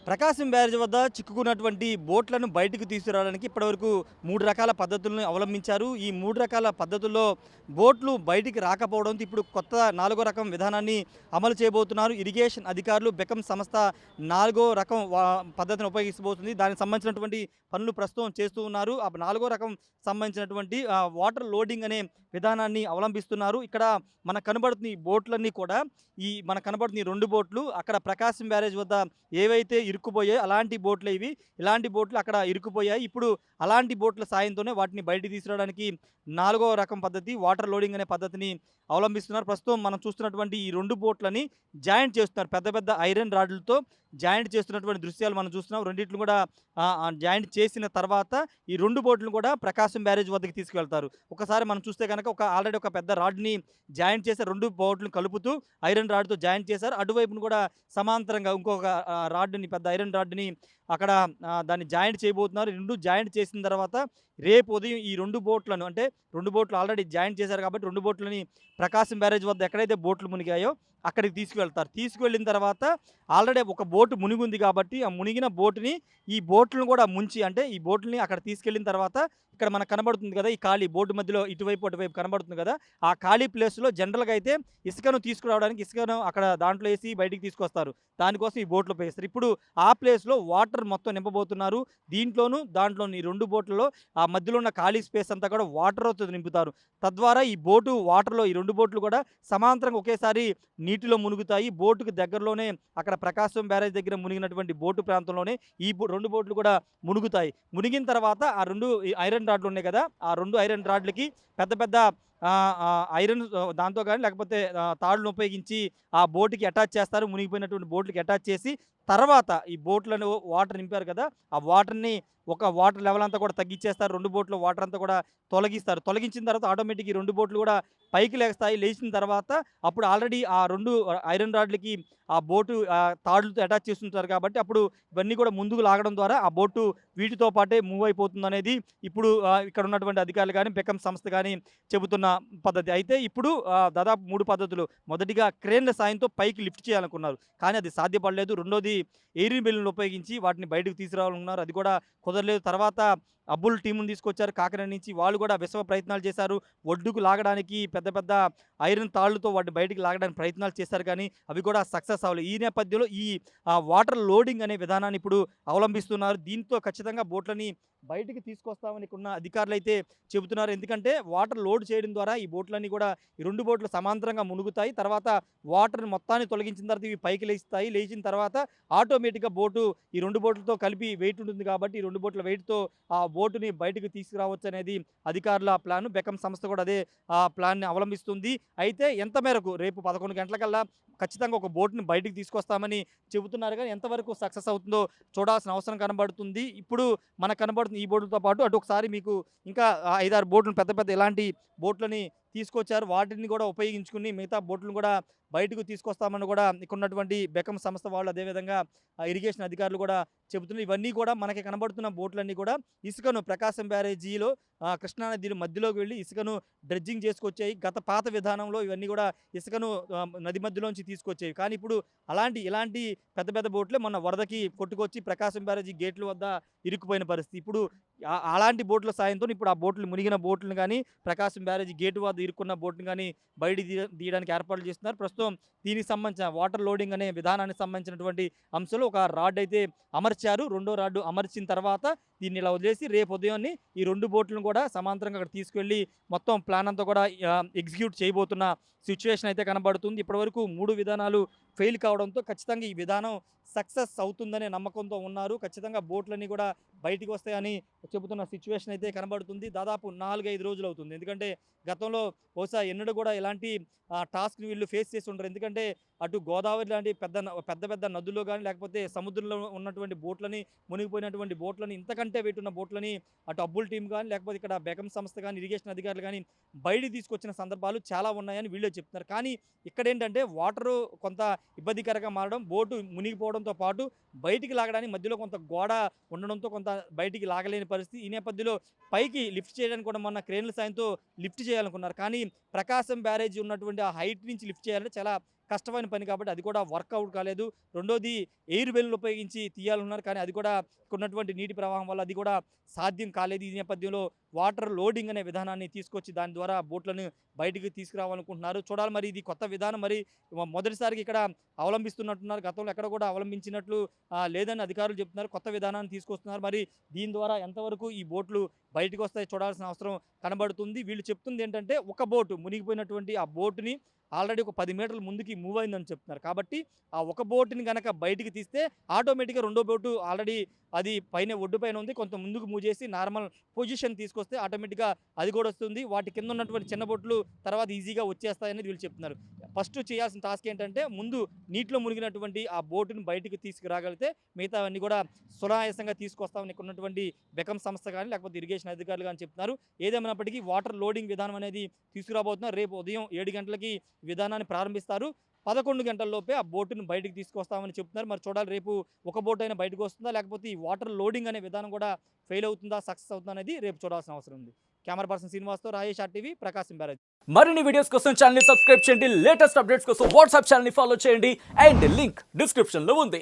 ప్రకాశం barrage వద్ద చిక్కుకున్నటువంటి బోట్లను బయటకు తీసుకురావడానికి ఇప్పటివరకు 3 రకాల పద్ధతులను అవలంబించారు. ఈ 3 రకాల పద్ధతుల్లో బోట్లు బయటికి రాకపోవడంతో ఇప్పుడు కొత్త 4గో రకం విధానాన్ని అమలు చేయబోతున్నారు. ఇరిగేషన్ అధికారులు బెకం సంస్థ 4గో రకం పద్ధతిని ఉపయోగించబోతుంది. దానికి సంబంధించినటువంటి పనులు ప్రస్తుతం చేస్తూ ఉన్నారు. ఆ 4గో రకం సంబంధించినటువంటి వాటర్ లోడింగ్ అనే విధానాన్ని అవలంబిస్తున్నారు. ఇక్కడ మనకు కనబడుతున్న ఈ బోట్లన్నీ కూడా మనకు కనబడుతున్న ఈ 2 బోట్లు అక్కడ ప్రకాశం బ్యారేజ్ వద్ద ఏవైతే ఇరుక్కుపోయాయో అలాంటి బోట్లే ఇవి. ఇలాంటి బోట్లు అక్కడ ఇరుక్కుపోయాయి. ఇప్పుడు అలాంటి బోట్ల సాయంతోనే వాటిని బయటికి తీసుకురావడానికి 4గో రకం పద్ధతి వాటర్ లోడింగ్ అనే పద్ధతిని అవలంబిస్తున్నారు. ప్రస్తుతం మనం చూస్తున్నటువంటి ఈ 2 బోట్లని జాయింట్ చేస్తున్నారు. పెద్ద పెద్ద ఐరన్ రాడ్లతో జాయింట్ చేస్తున్నటువంటి దృశ్యాలు మనం చూస్తున్నాం. రెండిట్లు కూడా జాయింట్ చేసిన తర్వాత ఈ 2 బోట్లను కూడా ప్రకాశం బ్యారేజ్ వద్దకు తీసుకెళ్తారు. ఒకసారి మనం చూస్తే గనక ఆల్రెడీ ఒక పెద్ద రాడ్‌ని జాయింట్ చేసి 2 బోట్లను కలుపుతూ ఐరన్ రాడ్‌తో జాయింట్ చేశారు. అటువైపున కూడా సమాంతరంగా ఇంకొక రాడ్‌ని పెద్ద ఐరన్ రాడ్‌ని అక్కడ దాన్ని జాయింట్ చేయబోతున్నారు. 2 జాయింట్ చేసిన తర్వాత రేపు ఉదయం ఈ 2 బోట్లను అంటే 2 బోట్లు ఆల్రెడీ జాయింట్ చేశారు కాబట్టి 2 బోట్లని ప్రకాశం బ్యారేజ్ వద్ద ఎక్కడైతే బోట్లు మునిగాయో అక్కడికి తీసుకువెళ్తారు. తీసుకువెళ్ళిన తర్వాత ఆల్రెడీ ఒక బోటు మునిగుంది కాబట్టి ఆ మునిగిన బోటుని ఈ బోట్లను కూడా ముంచి అంటే ఈ బోట్లని అక్కడ తీసుకెళ్ళిన తర్వాత ఇక్కడ మనకు కనబడుతుంది కదా! ఈ ఖాళీ బోర్డు మధ్యలో ఇటువైపు, అటువైపు కనబడుతుంది కదా! ఆ ఖాళీ ప్లేస్‌లో జనరల్‌గా అయితే ఇసుకను తీసుకురావడానికి ఇసుకను అక్కడ దాంట్లో ఏసి బయటికి తీసుకొస్తారు. దానికోసం ఈ బోట్‌లో ఉపయోగిస్తారు. ఇప్పుడు ఆ ప్లేస్‌లో వాటర్ మొత్తం నింపబోతున్నారు. దీంట్లోనూ, దాంట్లోను ఈ 2 బోట్లలో ఆ మధ్యలో ఉన్న ఖాళీ స్పేస్ అంతా కూడా వాటర్‌తో నింపుతారు. తద్వారా ఈ బోటు వాటర్‌లో ఈ 2 బోట్లు కూడా సమాంతరంగా ఒకేసారి నీటిలో మునుగుతాయి. బోటుకి దగ్గరలోనే అక్కడ ప్రకాశం బ్యారేజ్ దగ్గర మునిగినటువంటి బోటు ప్రాంతంలోనే ఈ 2 బోట్లు కూడా మునుగుతాయి. మునిగిన తర్వాత ఆ 2 ఈ ఐరన్ రాడ్‌లు ఉన్నాయి కదా! ఆ 2 ఐరన్ రాడ్‌లకి పెద్ద పెద్ద ఐరన్ దాంతో గాని లేకపోతే తాడులను ఉపయోగించి ఆ బోట్‌కి అటాచ్ చేస్తారు. మునిగిపోయినటువంటి బోట్‌లకి అటాచ్ చేసి తర్వాత ఈ బోట్‌లను వాటర్ నింపారు కదా! ఆ వాటర్‌ని ఒక వాటర్ లెవెల్ అంతా కూడా తగ్గిచ్చేస్తారు. 2 బోట్‌లో వాటర్ అంతా కూడా తొలగిస్తారు. తొలగించిన తర్వాత ఆటోమేటిక్‌గా ఈ 2 బోట్లు కూడా పైకి లేస్తాయి. లేచిన తర్వాత అప్పుడు ఆల్రెడీ ఆ 2 ఐరన్ రాడ్‌లకి ఆ బోటు తాడులతో అటాచ్ చేసుంటారు కాబట్టి అప్పుడు ఇవన్నీ కూడా ముందుకు లాగడం ద్వారా ఆ బోటు వీటితో పాటే మూవ్ అయిపోతుందనేది ఇప్పుడు ఇక్కడ ఉన్నటువంటి అధికారులు గాని, బెకమ్ సంస్థ గాని చెబుతున్న పద్ధతి. అయితే ఇప్పుడు దాదాపు 3 పద్ధతులు. మొదటిగా క్రేన్‌ల సాయంతో పైకి లిఫ్ట్ చేయాలనుకున్నారు. కానీ అది సాధ్యపడలేదు. రెండోది ఎయిరింగ్ బెలూన్లు ఉపయోగించి వాటిని బయటకు తీసుకురావాలనుకున్నారు. అది కూడా కుదరలేదు. తర్వాత అబ్బుల్ టీమ్‌ని తీసుకొచ్చారు కాకినాడ నుంచి. వాళ్ళు కూడా విశ్వ ప్రయత్నాలు చేశారు. ఒడ్డుకు లాగడానికి పెద్ద పెద్ద ఐరన్ తాళ్ళతో వాటిని బయటికి లాగడానికి ప్రయత్నాలు చేశారు కానీ అవి కూడా సక్సెస్ అవ్వలేదు. ఈ నేపథ్యంలో ఈ వాటర్ లోడింగ్ అనే విధానాన్ని ఇప్పుడు అవలంబిస్తున్నారు. దీంతో ఖచ్చితంగా బోట్లని బయటికి తీసుకొస్తామని ఇక్కడున్న అధికారులైతే చెబుతున్నారు. ఎందుకంటే వాటర్ లోడ్ చేయడం ద్వారా ఈ బోట్లన్నీ కూడా ఈ 2 బోట్లు సమాంతరంగా మునుగుతాయి. తర్వాత వాటర్‌ని మొత్తాన్ని తొలగించిన తర్వాత ఇవి పైకి లేస్తాయి. లేచిన తర్వాత ఆటోమేటిక్‌గా బోటు ఈ 2 బోట్లతో కలిపి వెయిట్ ఉంటుంది కాబట్టి ఈ 2 బోట్ల వెయిట్‌తో ఆ బోటుని బయటికి తీసుకురావచ్చనేది అధికారుల ప్లాను. బెకమ్ సంస్థ కూడా అదే ప్లాన్‌ని అవలంబిస్తుంది. అయితే ఎంత మేరకు రేపు 11 గంటలకల్లా ఖచ్చితంగా ఒక బోట్‌ని బయటికి తీసుకొస్తామని చెబుతున్నారు గానీ ఎంతవరకు సక్సెస్ అవుతుందో చూడాల్సిన అవసరం కనబడుతుంది. ఇప్పుడు మనకు కనబడుతుంది ఈ బోట్‌లతో పాటు అటు ఒకసారి మీకు ఇంకా 5, 6 బోట్‌లు పెద్ద పెద్ద ఇలాంటి బోట్‌లని తీసుకొచ్చారు. వాటిని కూడా ఉపయోగించుకుని మిగతా బోట్‌లను కూడా బయటకు తీసుకొస్తామని కూడా ఇక్కడున్నటువంటి బెకమ్ సంస్థ వాళ్ళు అదేవిధంగా ఇరిగేషన్ అధికారులు కూడా చెబుతున్నారు. ఇవన్నీ కూడా మనకి కనబడుతున్న బోట్లన్నీ కూడా ఇసుకను ప్రకాశం బ్యారేజీలో కృష్ణానది మధ్యలోకి వెళ్లి ఇసుకను డ్రెడ్జింగ్ చేసుకొచ్చాయి. గత పాత విధానంలో ఇవన్నీ కూడా ఇసుకను నది మధ్యలోంచి తీసుకొచ్చేవి. కానీ ఇప్పుడు ఇలాంటి పెద్ద పెద్ద బోట్లే మొన్న వరదకి కొట్టుకొచ్చి ప్రకాశం బ్యారేజీ గేట్ల వద్ద ఇరుక్కుపోయిన పరిస్థితి. ఇప్పుడు అలాంటి బోట్ల సాయంతోని ఇప్పుడు ఆ బోట్లు మునిగిన బోట్లను గానీ, ప్రకాశం బ్యారేజీ గేటు వద్ద ఇరుక్కున్న బోట్‌ని గానీ బయటికి తీయడానికి ఏర్పాట్లు చేస్తున్నారు. ప్రస్తుతం దీనికి సంబంధించిన వాటర్ లోడింగ్ అనే విధానానికి సంబంధించినటువంటి అంశంలో ఒక రాడ్ అయితే అమర్చారు. రెండో రాడ్ అమర్చిన తర్వాత దీన్ని ఇలా వదిలేసి రేపు ఉదయాన్నే ఈ 2 బోట్లను కూడా సమాంతరంగా అక్కడ తీసుకెళ్ళి మొత్తం ప్లాన్ అంతా కూడా ఎగ్జిక్యూట్ చేయబోతున్న సిట్యుయేషన్ అయితే కనబడుతుంది. ఇప్పటివరకు 3 విధానాలు ఫెయిల్ కావడంతో ఖచ్చితంగా ఈ విధానం సక్సెస్ అవుతుందనే నమ్మకంతో ఉన్నారు. ఖచ్చితంగా బోట్లన్నీ కూడా బయటికి వస్తాయని చెబుతున్న సిట్యుయేషన్ అయితే కనబడుతుంది. దాదాపు 4, 5 రోజులు అవుతుంది. ఎందుకంటే గతంలో బహుశా ఎన్నడూ కూడా ఇలాంటి టాస్క్‌ని వీళ్ళు ఫేస్ చేసి ఉండరు. ఎందుకంటే అటు గోదావరి లాంటి పెద్ద పెద్ద నదుల్లో గాని, లేకపోతే సముద్రంలో ఉన్నటువంటి బోట్లని మునిగిపోయినటువంటి బోట్లని ఇంతకంటే వెయిట్ ఉన్న బోట్లని అటు అబ్బుల్ టీమ్ గాని, లేకపోతే ఇక్కడ బెకమ్ సంస్థ గాని, ఇరిగేషన్ అధికారులు గాని బయటికి తీసుకొచ్చిన సందర్భాలు చాలా ఉన్నాయని వీళ్ళే చెప్తున్నారు. కానీ ఇక్కడేంటంటే వాటరు కొంత ఇబ్బందికరంగా మారడం, బోటు మునిగిపోవడంతో పాటు బయటికి లాగడానికి మధ్యలో కొంత గోడ ఉండడంతో కొంత బయటికి లాగలేని పరిస్థితి. ఈ నేపథ్యంలో పైకి లిఫ్ట్ చేయడానికి కూడా మొన్న క్రేన్‌ల సాయంతో లిఫ్ట్ చేయాలనుకున్నారు. కానీ ప్రకాశం బ్యారేజీ ఉన్నటువంటి ఆ హైట్ నుంచి లిఫ్ట్ చేయాలంటే చాలా కష్టమైన పని కాబట్టి అది కూడా వర్కౌట్ కాలేదు. రెండోది ఎయిర్ బెలూన్లు ఉపయోగించి తీయాలన్నారు, కానీ అది కూడా ఉన్నటువంటి నీటి ప్రవాహం వల్ల అది కూడా సాధ్యం కాలేదు. ఈ నేపథ్యంలో వాటర్ లోడింగ్ అనే విధానాన్ని తీసుకొచ్చి దాని ద్వారా బోట్లను బయటికి తీసుకురావాలనుకుంటున్నారు. చూడాలి మరి ఇది కొత్త విధానం, మరి మొదటిసారికి ఇక్కడ అవలంబిస్తున్నట్టున్నారు. గతంలో ఎక్కడ కూడా అవలంబించినట్లు లేదని అధికారులు చెప్తున్నారు. కొత్త విధానాన్ని తీసుకొస్తున్నారు. మరి దీని ద్వారా ఎంతవరకు ఈ బోట్లు బయటకు వస్తాయి చూడాల్సిన అవసరం కనబడుతుంది. వీళ్ళు చెప్తుంది ఏంటంటే ఒక బోటు మునిగిపోయినటువంటి ఆ బోటుని ఆల్రెడీ ఒక 10 మీటర్ల ముందుకి మూవ్ అయిందని చెప్తున్నారు. కాబట్టి ఆ ఒక బోటుని గనక బయటికి తీస్తే ఆటోమేటిక్‌గా రెండో బోటు ఆల్రెడీ అది పైన ఒడ్డు పైన ఉంది. కొంత ముందుకు మూవ్ చేసి నార్మల్ పొజిషన్ తీసుకొస్తే ఆటోమేటిక్‌గా అది కూడా వస్తుంది. వాటి కింద ఉన్నటువంటి చిన్న బోట్లు తర్వాత ఈజీగా వచ్చేస్తాయని వీళ్ళు చెప్తున్నారు. ఫస్ట్ చేయాల్సిన టాస్క్ ఏంటంటే ముందు నీటిలో మునిగినటువంటి ఆ బోటుని బయటికి తీసుకురాగలిగితే మిగతావన్నీ కూడా సునాయాసంగా తీసుకొస్తామని ఇక్కడ ఉన్నటువంటి బెకమ్ సంస్థ కానీ లేకపోతే ఇరిగేషన్ అధికారులు కానీ చెప్తున్నారు. ఏదేమైనప్పటికీ వాటర్ లోడింగ్ విధానం అనేది తీసుకురాబోతున్నారు. రేపు ఉదయం 7 గంటలకి విధానాన్ని ప్రారంభిస్తారు. 11 గంటల్లోపే ఆ బోటును బయటికి తీసుకొస్తామని చెప్తున్నారు. మరి చూడాలి రేపు ఒక బోట్ అయినా బయటకు వస్తుందా, లేకపోతే ఈ వాటర్ లోడింగ్ అనే విధానం కూడా ఫెయిల్ అవుతుందా, సక్సెస్ అవుతుందా అనేది రేపు చూడాల్సిన అవసరం ఉంది. కెమెరా పర్సన్ శ్రీనివాస్తో రాజేష్ ఆర్టీవీ, ప్రకాశం బ్యారేజ్. మరిన్ని వీడియోస్ కోసం ఛానల్ ని సబ్స్క్రైబ్ చేయండి. లేటెస్ట్ అప్డేట్స్ కోసం వాట్సాప్ ఛానల్ ని ఫాలో చేయండి. అండ్ లింక్ డిస్క్రిప్షన్ లో ఉంది.